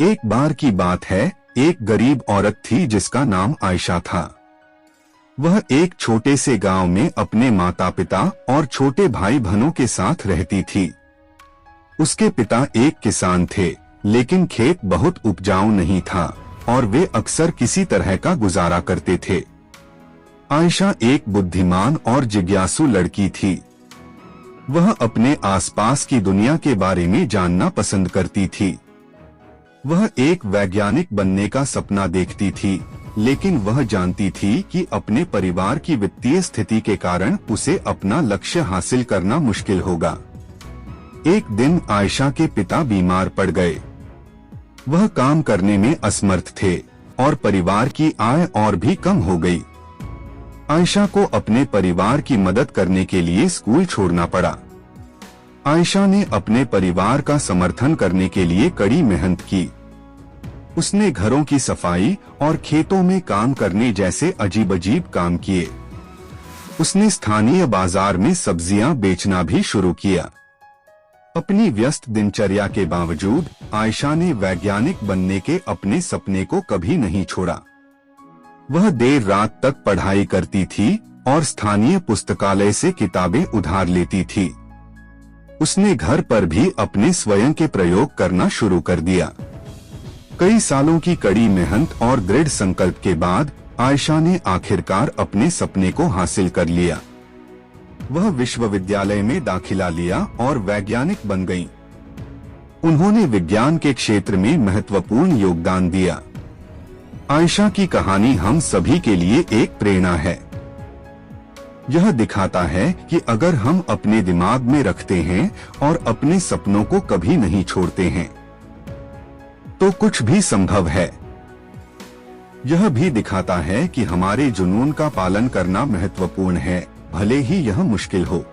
एक बार की बात है, एक गरीब औरत थी जिसका नाम आयशा था। वह एक छोटे से गांव में अपने माता पिता और छोटे भाई बहनों के साथ रहती थी। उसके पिता एक किसान थे, लेकिन खेत बहुत उपजाऊ नहीं था और वे अक्सर किसी तरह का गुजारा करते थे। आयशा एक बुद्धिमान और जिज्ञासु लड़की थी। वह अपने आसपास की दुनिया के बारे में जानना पसंद करती थी। वह एक वैज्ञानिक बनने का सपना देखती थी, लेकिन वह जानती थी कि अपने परिवार की वित्तीय स्थिति के कारण उसे अपना लक्ष्य हासिल करना मुश्किल होगा। एक दिन आयशा के पिता बीमार पड़ गए। वह काम करने में असमर्थ थे और परिवार की आय और भी कम हो गई। आयशा को अपने परिवार की मदद करने के लिए स्कूल छोड़ना पड़ा। आयशा ने अपने परिवार का समर्थन करने के लिए कड़ी मेहनत की। उसने घरों की सफाई और खेतों में काम करने जैसे अजीब-अजीब काम किए। उसने स्थानीय बाजार में सब्जियां बेचना भी शुरू किया। अपनी व्यस्त दिनचर्या के बावजूद आयशा ने वैज्ञानिक बनने के अपने सपने को कभी नहीं छोड़ा। वह देर रात तक पढ़ाई करती थी और स्थानीय पुस्तकालय से किताबें उधार लेती थी। उसने घर पर भी अपने स्वयं के प्रयोग करना शुरू कर दिया। कई सालों की कड़ी मेहनत और दृढ़ संकल्प के बाद आयशा ने आखिरकार अपने सपने को हासिल कर लिया। वह विश्वविद्यालय में दाखिला लिया और वैज्ञानिक बन गईं। उन्होंने विज्ञान के क्षेत्र में महत्वपूर्ण योगदान दिया। आयशा की कहानी हम सभी के लिए एक प्रेरणा है। यह दिखाता है कि अगर हम अपने दिमाग में रखते हैं और अपने सपनों को कभी नहीं छोड़ते हैं, तो कुछ भी संभव है। यह भी दिखाता है कि हमारे जुनून का पालन करना महत्वपूर्ण है, भले ही यह मुश्किल हो।